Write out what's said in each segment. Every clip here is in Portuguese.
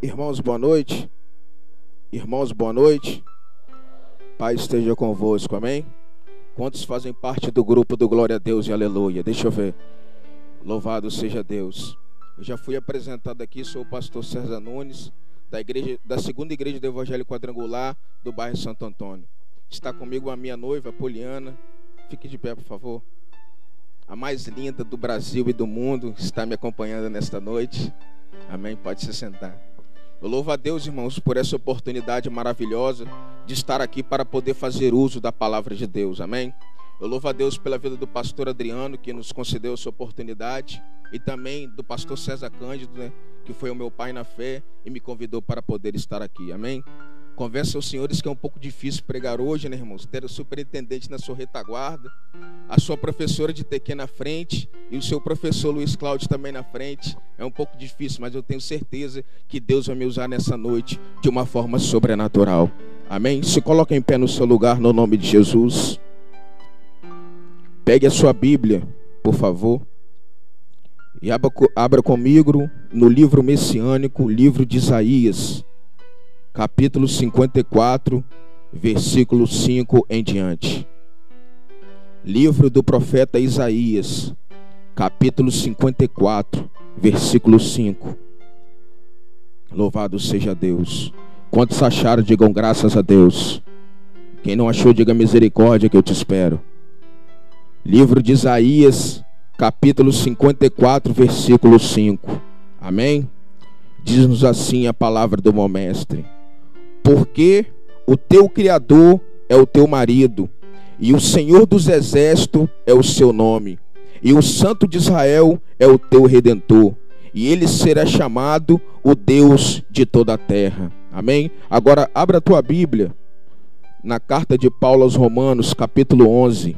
Irmãos, boa noite. Irmãos, boa noite. Pai esteja convosco, amém? Quantos fazem parte do grupo do Glória a Deus e Aleluia? Deixa eu ver. Louvado seja Deus. Eu já fui apresentado aqui, sou o pastor César Nunes, da segunda igreja do Evangelho Quadrangular do bairro Santo Antônio. Está comigo a minha noiva, Poliana. Fique de pé, por favor. A mais linda do Brasil e do mundo está me acompanhando nesta noite. Amém? Pode se sentar. Eu louvo a Deus, irmãos, por essa oportunidade maravilhosa de estar aqui para poder fazer uso da palavra de Deus. Amém? Eu louvo a Deus pela vida do pastor Adriano, que nos concedeu essa oportunidade, e também do pastor César Cândido, né, que foi o meu pai na fé e me convidou para poder estar aqui. Amém? Converso aos senhores que é um pouco difícil pregar hoje, né, irmãos? Ter o superintendente na sua retaguarda, a sua professora de TQ na frente e o seu professor Luiz Cláudio também na frente. É um pouco difícil, mas eu tenho certeza que Deus vai me usar nessa noite de uma forma sobrenatural. Amém? Se coloca em pé no seu lugar no nome de Jesus. Pegue a sua Bíblia, por favor, e abra comigo no livro messiânico, livro de Isaías, capítulo 54, versículo 5 em diante. Livro do profeta Isaías, capítulo 54, versículo 5. Louvado seja Deus. Quantos acharam, digam graças a Deus. Quem não achou, diga misericórdia que eu te espero. Livro de Isaías, capítulo 54, versículo 5. Amém? Diz-nos assim a palavra do bom mestre. Porque o teu Criador é o teu marido, e o Senhor dos Exércitos é o seu nome, e o Santo de Israel é o teu Redentor, e ele será chamado o Deus de toda a terra. Amém? Agora abra a tua Bíblia na carta de Paulo aos Romanos, capítulo 11,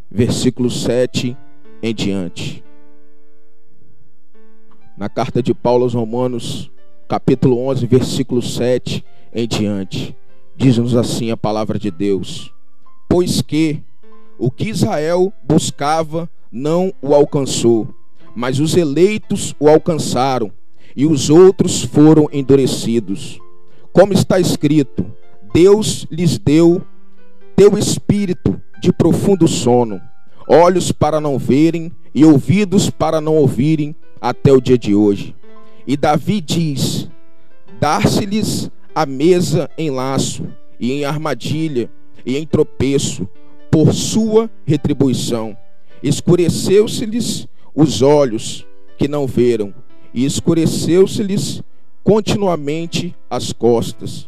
versículo 7 em diante. Na carta de Paulo aos Romanos, capítulo 11, versículo 7 em diante. Diz-nos assim a palavra de Deus. Pois que o que Israel buscava não o alcançou, mas os eleitos o alcançaram, e os outros foram endurecidos. Como está escrito, Deus lhes deu teu espírito de profundo sono, olhos para não verem e ouvidos para não ouvirem até o dia de hoje. E Davi diz, dar-se-lhes a mesa em laço, e em armadilha, e em tropeço, por sua retribuição. Escureceu-se-lhes os olhos, que não veram, e escureceu-se-lhes continuamente as costas.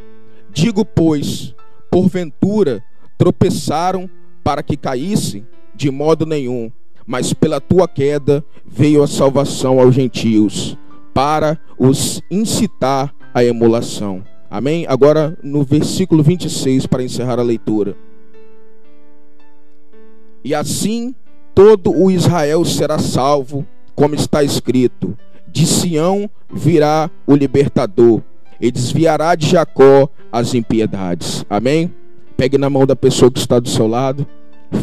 Digo, pois, porventura tropeçaram para que caíssem? De modo nenhum, mas pela tua queda veio a salvação aos gentios, para os incitar à emulação. Amém? Agora no versículo 26, para encerrar a leitura. E assim todo o Israel será salvo, como está escrito, de Sião virá o libertador, e desviará de Jacó as impiedades. Amém? Pegue na mão da pessoa que está do seu lado,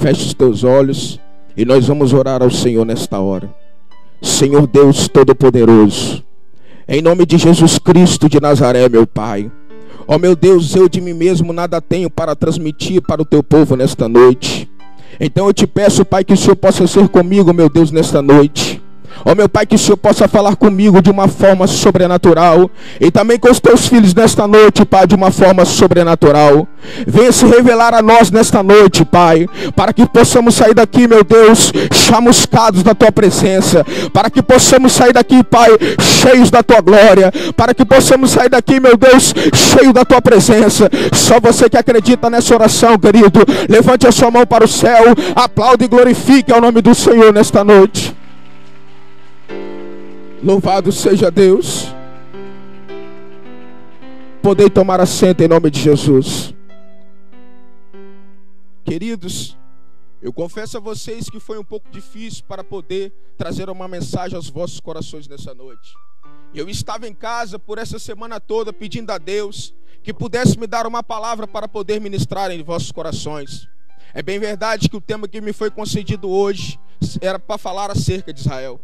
feche os teus olhos, e nós vamos orar ao Senhor nesta hora. Senhor Deus Todo-Poderoso, em nome de Jesus Cristo de Nazaré, meu Pai. Ó meu Deus, eu de mim mesmo nada tenho para transmitir para o teu povo nesta noite. Então eu te peço, Pai, que o Senhor possa ser comigo, meu Deus, nesta noite. Ó meu Pai, que o Senhor possa falar comigo de uma forma sobrenatural, e também com os teus filhos nesta noite, Pai, de uma forma sobrenatural. Venha se revelar a nós nesta noite, Pai, para que possamos sair daqui, meu Deus, chamuscados da tua presença, para que possamos sair daqui, Pai, cheios da tua glória, para que possamos sair daqui, meu Deus, cheio da tua presença. Só você que acredita nessa oração, querido, levante a sua mão para o céu, aplaude e glorifique ao nome do Senhor nesta noite. Louvado seja Deus. Podei tomar assento em nome de Jesus. Queridos, eu confesso a vocês que foi um pouco difícil para poder trazer uma mensagem aos vossos corações nessa noite. Eu estava em casa por essa semana toda pedindo a Deus que pudesse me dar uma palavra para poder ministrar em vossos corações. É bem verdade que o tema que me foi concedido hoje era para falar acerca de Israel.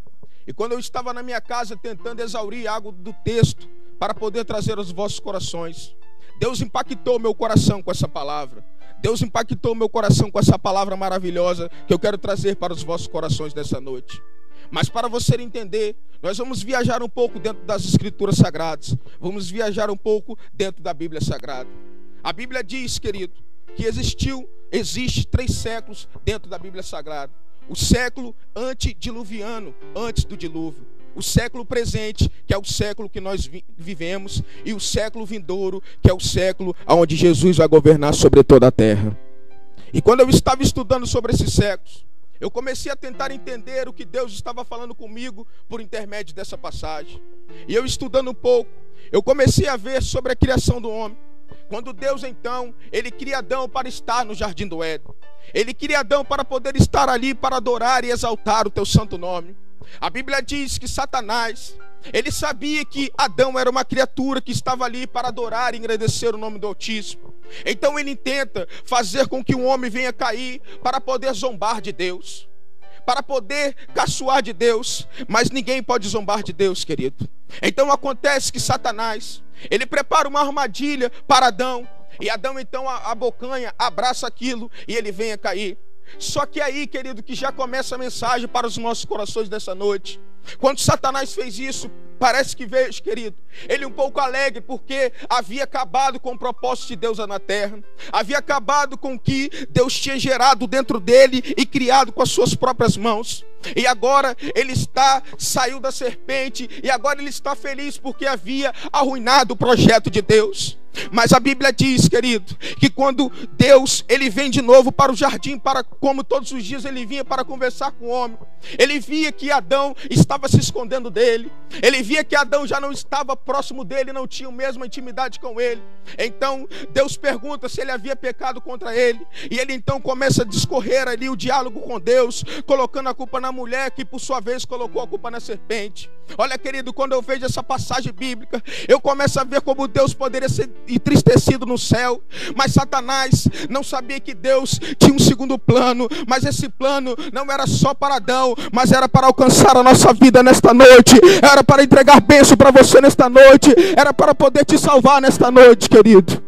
E quando eu estava na minha casa tentando exaurir algo do texto para poder trazer aos vossos corações, Deus impactou meu coração com essa palavra. Deus impactou meu coração com essa palavra maravilhosa que eu quero trazer para os vossos corações nessa noite. Mas para você entender, nós vamos viajar um pouco dentro das Escrituras Sagradas. Vamos viajar um pouco dentro da Bíblia Sagrada. A Bíblia diz, querido, que existe 3 séculos dentro da Bíblia Sagrada. O século antediluviano, antes do dilúvio. O século presente, que é o século que nós vivemos. E o século vindouro, que é o século onde Jesus vai governar sobre toda a terra. E quando eu estava estudando sobre esses séculos, eu comecei a tentar entender o que Deus estava falando comigo por intermédio dessa passagem. E eu estudando um pouco, eu comecei a ver sobre a criação do homem. Quando Deus então, Ele cria Adão para estar no jardim do Éden. Ele cria Adão para poder estar ali, para adorar e exaltar o teu santo nome. A Bíblia diz que Satanás, ele sabia que Adão era uma criatura que estava ali para adorar e engrandecer o nome do Altíssimo. Então ele tenta fazer com que o homem venha cair para poder zombar de Deus, para poder caçoar de Deus. Mas ninguém pode zombar de Deus, querido. Então acontece que Satanás, ele prepara uma armadilha para Adão. E Adão então abocanha, abraça aquilo e ele vem a cair. Só que aí, querido, que já começa a mensagem para os nossos corações dessa noite. Quando Satanás fez isso, parece que veio, querido, ele um pouco alegre, porque havia acabado com o propósito de Deus na terra. Havia acabado com o que Deus tinha gerado dentro dele e criado com as suas próprias mãos. E agora ele saiu da serpente, e agora ele está feliz porque havia arruinado o projeto de Deus. Mas a Bíblia diz, querido, que quando Deus, ele vem de novo para o jardim, como todos os dias ele vinha para conversar com o homem, ele via que Adão estava se escondendo dele. Ele via que Adão já não estava próximo dele, não tinha a mesma intimidade com ele. Então Deus pergunta se ele havia pecado contra ele, e ele então começa a discorrer ali o diálogo com Deus, colocando a culpa na mulher, que por sua vez colocou a culpa na serpente. Olha, querido, quando eu vejo essa passagem bíblica, eu começo a ver como Deus poderia ser entristecido no céu. Mas Satanás não sabia que Deus tinha um segundo plano. Mas esse plano não era só para Adão, mas era para alcançar a nossa vida nesta noite. Era para entregar bênção para você nesta noite. Era para poder te salvar nesta noite, querido.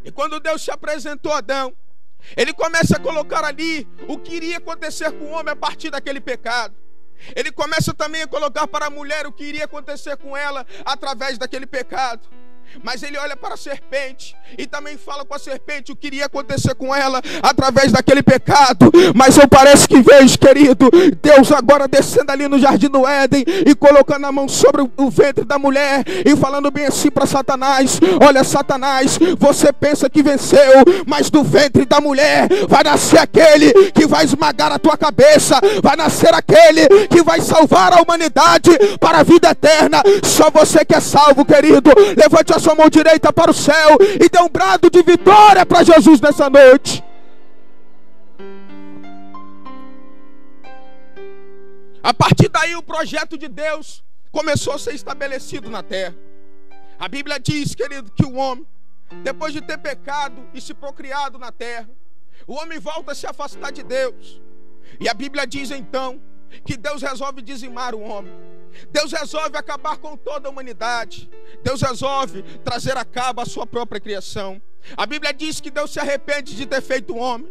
E quando Deus se apresentou a Adão, ele começa a colocar ali o que iria acontecer com o homem a partir daquele pecado. Ele começa também a colocar para a mulher o que iria acontecer com ela através daquele pecado. Mas ele olha para a serpente e também fala com a serpente o que iria acontecer com ela através daquele pecado. Mas eu parece que vejo, querido, Deus agora descendo ali no jardim do Éden e colocando a mão sobre o ventre da mulher e falando bem assim para Satanás: olha, Satanás, você pensa que venceu, mas do ventre da mulher vai nascer aquele que vai esmagar a tua cabeça, vai nascer aquele que vai salvar a humanidade para a vida eterna. Só você que é salvo, querido. Levante a sua mão direita para o céu e dê um brado de vitória para Jesus nessa noite. A partir daí o projeto de Deus começou a ser estabelecido na terra. A Bíblia diz, querido, que o homem, depois de ter pecado e se procriado na terra, o homem volta a se afastar de Deus. E a Bíblia diz então que Deus resolve dizimar o homem. Deus resolve acabar com toda a humanidade. Deus resolve trazer a cabo a sua própria criação. A Bíblia diz que Deus se arrepende de ter feito o homem.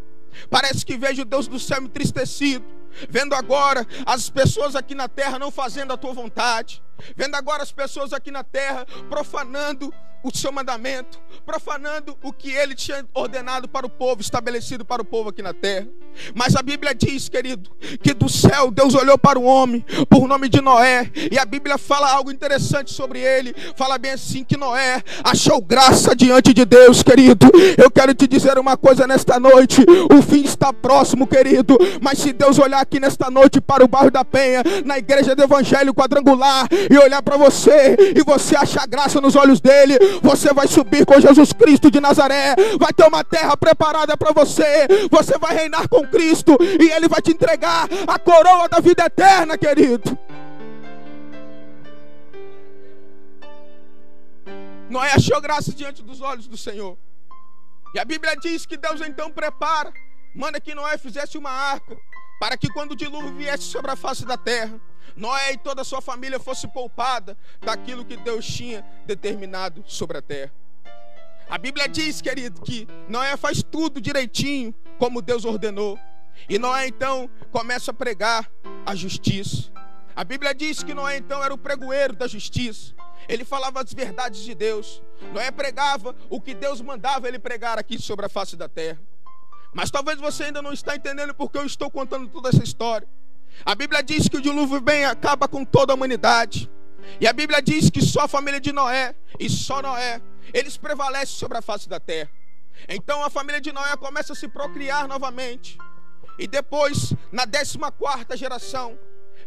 Parece que vejo Deus do céu entristecido, vendo agora as pessoas aqui na terra não fazendo a tua vontade, vendo agora as pessoas aqui na terra profanando o seu mandamento, profanando o que ele tinha ordenado para o povo, estabelecido para o povo aqui na terra. Mas a Bíblia diz, querido, que do céu Deus olhou para o homem por nome de Noé, e a Bíblia fala algo interessante sobre ele. Fala bem assim, que Noé achou graça diante de Deus, querido. Eu quero te dizer uma coisa nesta noite: o fim está próximo, querido. Mas se Deus olhar aqui nesta noite para o bairro da Penha, na igreja do Evangelho Quadrangular, e olhar para você, e você achar graça nos olhos dele, você vai subir com Jesus Cristo de Nazaré. Vai ter uma terra preparada para você. Você vai reinar com Cristo, e ele vai te entregar a coroa da vida eterna, querido. Noé achou graça diante dos olhos do Senhor. E a Bíblia diz que Deus então prepara manda que Noé fizesse uma arca, para que quando o dilúvio viesse sobre a face da terra, Noé e toda a sua família fosse poupada daquilo que Deus tinha determinado sobre a terra. A Bíblia diz, querido, que Noé faz tudo direitinho, como Deus ordenou. E Noé então começa a pregar a justiça. A Bíblia diz que Noé então era o pregoeiro da justiça. Ele falava as verdades de Deus. Noé pregava o que Deus mandava ele pregar aqui sobre a face da terra. Mas talvez você ainda não está entendendo porque eu estou contando toda essa história. A Bíblia diz que o dilúvio vem e acaba com toda a humanidade. E a Bíblia diz que só a família de Noé, e só Noé, eles prevalecem sobre a face da terra. Então a família de Noé começa a se procriar novamente. E depois, na 14ª geração,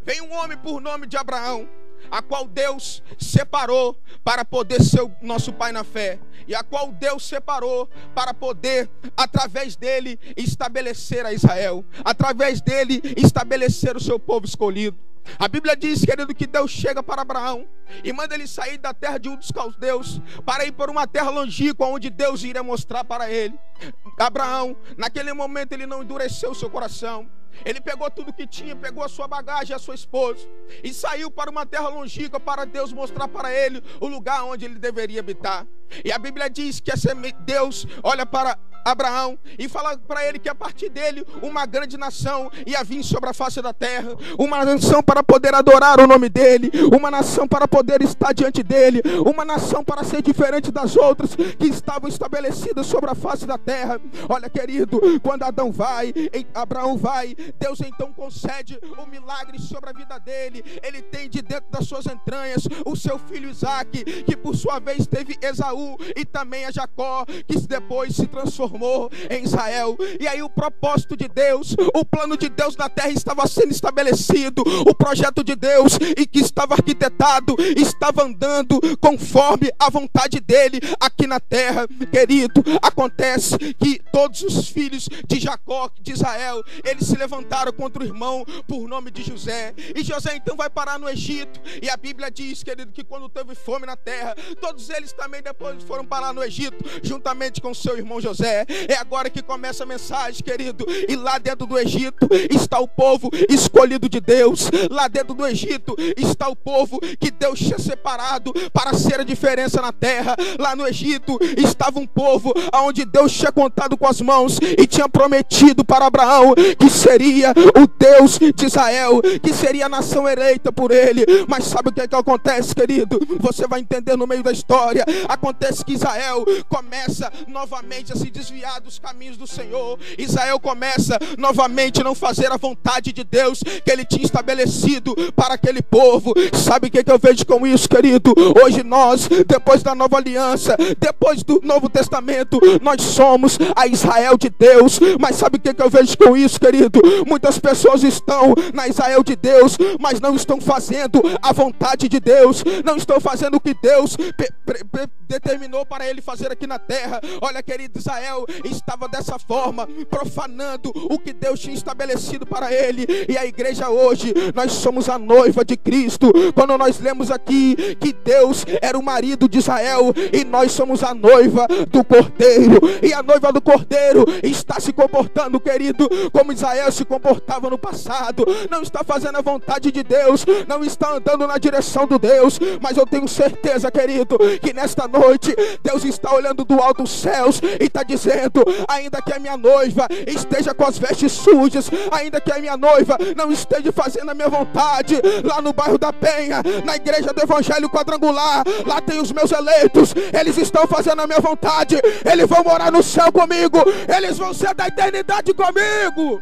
vem um homem por nome de Abraão, a qual Deus separou para poder ser o nosso pai na fé, e a qual Deus separou para poder, através dele, estabelecer a Israel, através dele, estabelecer o seu povo escolhido. A Bíblia diz, querido, que Deus chega para Abraão e manda ele sair da terra de dos caldeus para ir para uma terra longínqua, onde Deus iria mostrar para ele. Abraão, naquele momento, ele não endureceu o seu coração. Ele pegou tudo que tinha, pegou a sua bagagem, a sua esposa, e saiu para uma terra longínqua para Deus mostrar para ele o lugar onde ele deveria habitar. E a Bíblia diz que Deus olha para Abraão e fala para ele que a partir dele uma grande nação ia vir sobre a face da terra, uma nação para poder adorar o nome dele, uma nação para poder estar diante dele, uma nação para ser diferente das outras que estavam estabelecidas sobre a face da terra. Olha, querido, quando Abraão vai, Deus então concede um milagre sobre a vida dele. Ele tem de dentro das suas entranhas o seu filho Isaque, que por sua vez teve Esaú e também a Jacó, que depois se transformou em Israel. E aí o propósito de Deus, o plano de Deus na terra estava sendo estabelecido, o projeto de Deus e que estava arquitetado, estava andando conforme a vontade dele aqui na terra. Querido, acontece que todos os filhos de Jacó, de Israel, eles se levantaram contra o irmão por nome de José, e José então vai parar no Egito. E a Bíblia diz, querido, que quando teve fome na terra, todos eles também depois foram parar no Egito, juntamente com seu irmão José. É agora que começa a mensagem, querido. E lá dentro do Egito está o povo escolhido de Deus. Lá dentro do Egito está o povo que Deus tinha separado para ser a diferença na terra. Lá no Egito estava um povo onde Deus tinha contado com as mãos e tinha prometido para Abraão que seria o Deus de Israel, que seria a nação eleita por ele. Mas sabe o que é que acontece, querido? Você vai entender no meio da história. Acontece que Israel começa novamente a se desviar dos caminhos do Senhor. Israel começa novamente a não fazer a vontade de Deus que ele tinha estabelecido para aquele povo. Sabe o que eu vejo com isso, querido? Hoje nós, depois da nova aliança, depois do Novo Testamento, nós somos a Israel de Deus. Mas sabe o que eu vejo com isso, querido? Muitas pessoas estão na Israel de Deus, mas não estão fazendo a vontade de Deus, não estão fazendo o que Deus determinou para ele fazer aqui na terra. Olha, querido, Israel estava dessa forma, profanando o que Deus tinha estabelecido para ele. E a igreja hoje, nós somos a noiva de Cristo. Quando nós lemos aqui que Deus era o marido de Israel e nós somos a noiva do Cordeiro, e a noiva do Cordeiro está se comportando, querido, como Israel se comportava no passado. Não está fazendo a vontade de Deus, não está andando na direção do Deus. Mas eu tenho certeza, querido, que nesta noite Deus está olhando do alto dos céus e está dizendo: ainda que a minha noiva esteja com as vestes sujas, ainda que a minha noiva não esteja fazendo a minha vontade, lá no bairro da Penha, na igreja do Evangelho Quadrangular, lá tem os meus eleitos, eles estão fazendo a minha vontade, eles vão morar no céu comigo, eles vão ser da eternidade comigo.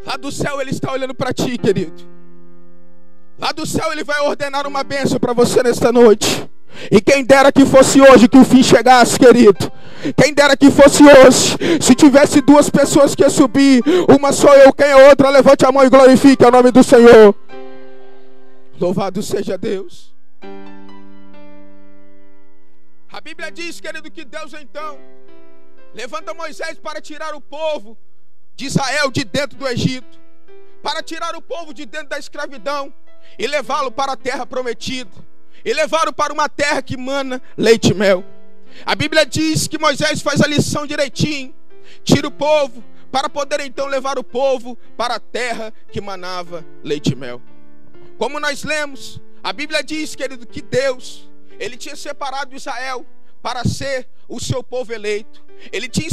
Lá do céu ele está olhando para ti, querido. Lá do céu ele vai ordenar uma bênção para você nesta noite. E quem dera que fosse hoje que o fim chegasse, querido. Quem dera que fosse hoje. Se tivesse duas pessoas que ia subir, uma sou eu, quem é outra, levante a mão e glorifique o nome do Senhor. Louvado seja Deus. A Bíblia diz, querido, que Deus então levanta Moisés para tirar o povo de Israel de dentro do Egito, para tirar o povo de dentro da escravidão e levá-lo para a terra prometida, e levá-lo para uma terra que mana leite e mel. A Bíblia diz que Moisés faz a lição direitinho, tira o povo, para poder então levar o povo para a terra que manava leite e mel. Como nós lemos, a Bíblia diz, querido, que Deus, Ele tinha separado Israel para ser o seu povo eleito. Ele tinha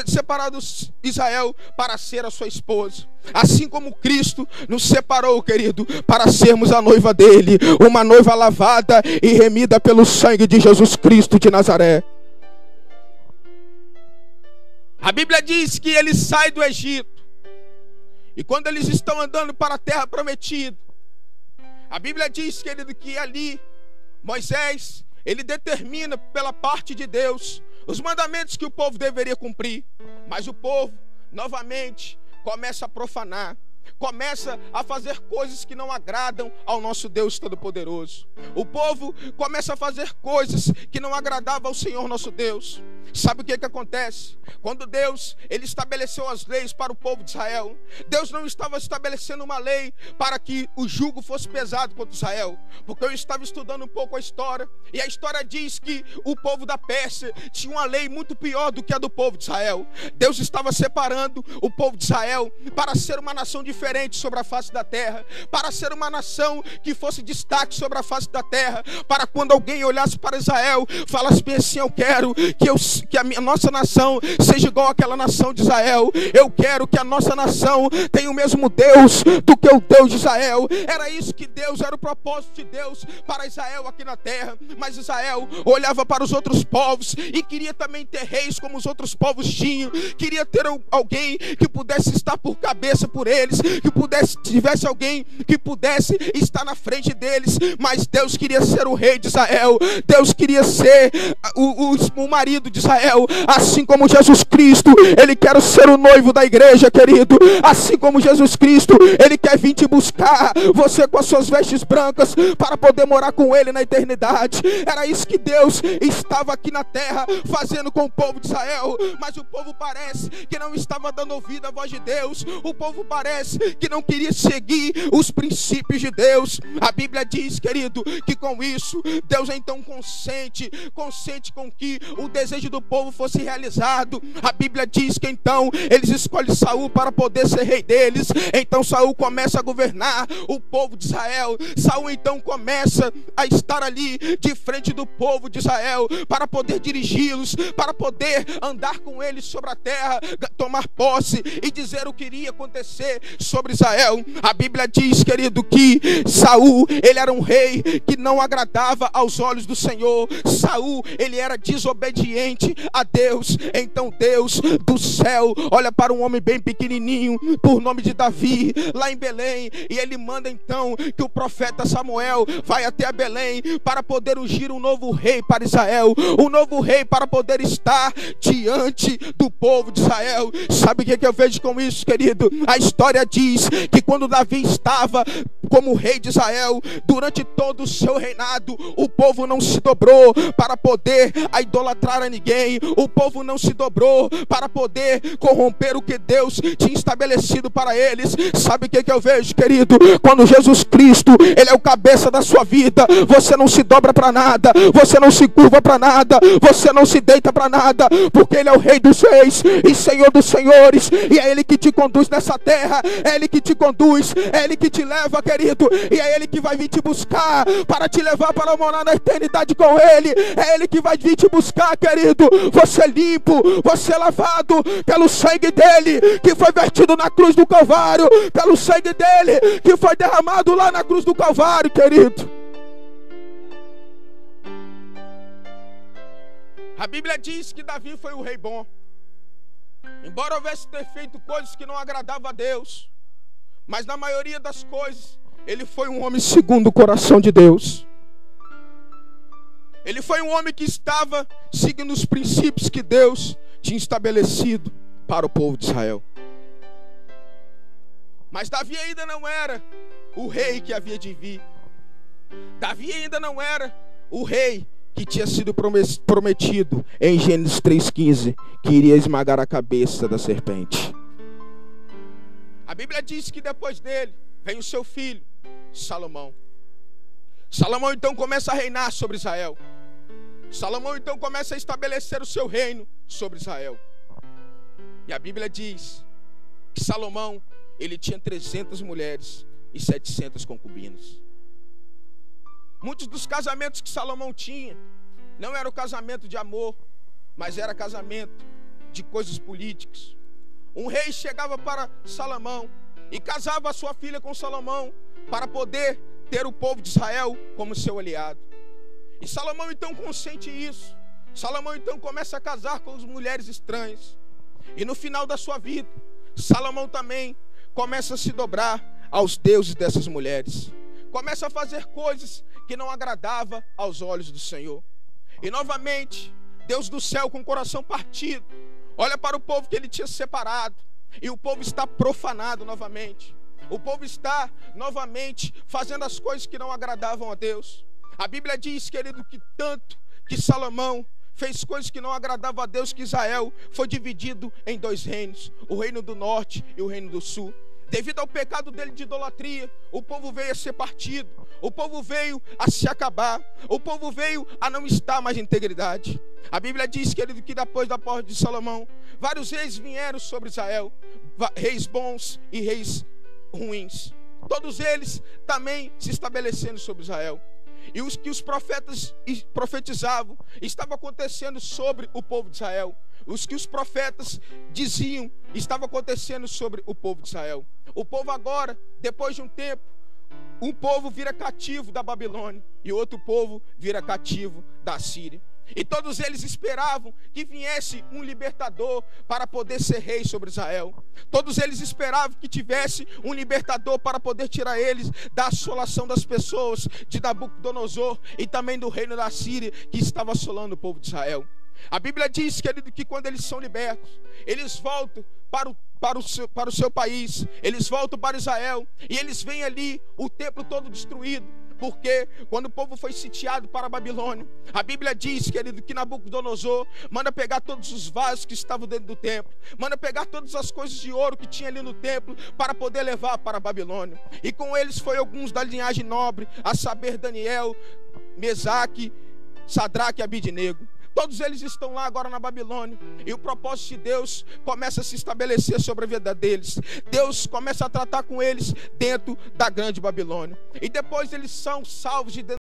separado Israel para ser a sua esposa. Assim como Cristo nos separou, querido, para sermos a noiva dele, uma noiva lavada e remida pelo sangue de Jesus Cristo de Nazaré. A Bíblia diz que ele sai do Egito, e quando eles estão andando para a terra prometida, a Bíblia diz, querido, que ali Moisés, ele determina pela parte de Deus os mandamentos que o povo deveria cumprir. Mas o povo, novamente, começa a profanar, começa a fazer coisas que não agradam ao nosso Deus Todo-Poderoso. O povo começa a fazer coisas que não agradavam ao Senhor nosso Deus. Sabe o que acontece? Quando Deus, ele estabeleceu as leis para o povo de Israel, Deus não estava estabelecendo uma lei para que o jugo fosse pesado contra Israel, porque eu estava estudando um pouco a história, e a história diz que o povo da Pérsia tinha uma lei muito pior do que a do povo de Israel. Deus estava separando o povo de Israel para ser uma nação diferente sobre a face da terra, para ser uma nação que fosse destaque sobre a face da terra, para quando alguém olhasse para Israel, falasse bem assim: eu quero que a nossa nação seja igual àquela nação de Israel. Eu quero que a nossa nação tenha o mesmo Deus do que o Deus de Israel. Era isso que Deus, era o propósito de Deus para Israel aqui na terra. Mas Israel olhava para os outros povos e queria também ter reis como os outros povos tinham. Queria ter alguém que pudesse estar por cabeça por eles, que tivesse alguém que pudesse estar na frente deles. Mas Deus queria ser o rei de Israel. Deus queria ser o marido de Israel. Assim como Jesus Cristo, Ele quer ser o noivo da igreja, querido. Assim como Jesus Cristo, Ele quer vir te buscar, você com as suas vestes brancas, para poder morar com Ele na eternidade. Era isso que Deus estava aqui na terra fazendo com o povo de Israel. Mas o povo parece que não estava dando ouvido à voz de Deus. O povo parece que não queria seguir os princípios de Deus. A Bíblia diz, querido, que com isso Deus então consente com que o desejo do povo fosse realizado. A Bíblia diz que então eles escolhem Saul para poder ser rei deles. Então Saul começa a governar o povo de Israel. Saul então começa a estar ali de frente do povo de Israel para poder dirigi-los, para poder andar com eles sobre a terra, tomar posse e dizer o que iria acontecer sobre Israel. A Bíblia diz, querido, que Saul, ele era um rei que não agradava aos olhos do Senhor. Saul, ele era desobediente a Deus. Então Deus do céu olha para um homem bem pequenininho, por nome de Davi, lá em Belém, e ele manda então que o profeta Samuel vai até a Belém para poder ungir um novo rei para Israel, um novo rei para poder estar diante do povo de Israel. Sabe o que eu vejo com isso, querido? A história diz que quando Davi estava como rei de Israel, durante todo o seu reinado, o povo não se dobrou para poder idolatrar a ninguém. O povo não se dobrou para poder corromper o que Deus tinha estabelecido para eles. Sabe o que eu vejo, querido? Quando Jesus Cristo, Ele é o cabeça da sua vida, você não se dobra para nada, você não se curva para nada, você não se deita para nada, porque Ele é o Rei dos Reis e Senhor dos Senhores, e é Ele que te conduz nessa terra, é Ele que te conduz, é Ele que te leva, querido, e é Ele que vai vir te buscar para te levar para morar na eternidade com Ele. É Ele que vai vir te buscar, querido. Você é limpo, você é lavado pelo sangue dele, que foi vertido na cruz do Calvário, pelo sangue dele, que foi derramado lá na cruz do Calvário, querido. A Bíblia diz que Davi foi o rei bom, embora houvesse ter feito coisas que não agradavam a Deus, mas na maioria das coisas ele foi um homem segundo o coração de Deus. Ele foi um homem que estava seguindo os princípios que Deus tinha estabelecido para o povo de Israel. Mas Davi ainda não era o rei que havia de vir. Davi ainda não era o rei que tinha sido prometido em Gênesis 3,15, que iria esmagar a cabeça da serpente. A Bíblia diz que depois dele vem o seu filho, Salomão. Salomão então começa a reinar sobre Israel. Salomão então começa a estabelecer o seu reino sobre Israel. E a Bíblia diz que Salomão, ele tinha 300 mulheres e 700 concubinas. Muitos dos casamentos que Salomão tinha não era o casamento de amor, mas era casamento de coisas políticas. Um rei chegava para Salomão e casava a sua filha com Salomão para poder ter o povo de Israel como seu aliado. E Salomão então consente isso. Salomão então começa a casar com as mulheres estranhas. E no final da sua vida, Salomão também começa a se dobrar aos deuses dessas mulheres. Começa a fazer coisas que não agradavam aos olhos do Senhor. E novamente, Deus do céu, com o coração partido, olha para o povo que ele tinha separado. E o povo está profanado novamente. O povo está novamente fazendo as coisas que não agradavam a Deus. A Bíblia diz, querido, que tanto que Salomão fez coisas que não agradavam a Deus, que Israel foi dividido em 2 reinos, o reino do norte e o reino do sul. Devido ao pecado dele de idolatria, o povo veio a ser partido, o povo veio a se acabar, o povo veio a não estar mais em integridade. A Bíblia diz, querido, que depois da morte de Salomão, vários reis vieram sobre Israel, reis bons e reis ruins. Todos eles também se estabelecendo sobre Israel. E os que os profetas profetizavam estava acontecendo sobre o povo de Israel. Os que os profetas diziam estava acontecendo sobre o povo de Israel. O povo agora, depois de um tempo, um povo vira cativo da Babilônia e outro povo vira cativo da Síria. E todos eles esperavam que viesse um libertador para poder ser rei sobre Israel. Todos eles esperavam que tivesse um libertador para poder tirar eles da assolação das pessoas de Nabucodonosor e também do reino da Síria que estava assolando o povo de Israel. A Bíblia diz, querido, que quando eles são libertos, eles voltam para o seu país, eles voltam para Israel e eles veem ali o templo todo destruído. Porque quando o povo foi sitiado para a Babilônia, a Bíblia diz, querido, que Nabucodonosor manda pegar todos os vasos que estavam dentro do templo, manda pegar todas as coisas de ouro que tinha ali no templo para poder levar para a Babilônia. E com eles foi alguns da linhagem nobre, a saber, Daniel, Mesaque, Sadraque e Abidnego. Todos eles estão lá agora na Babilônia. E o propósito de Deus começa a se estabelecer sobre a vida deles. Deus começa a tratar com eles dentro da grande Babilônia. E depois eles são salvos de dentro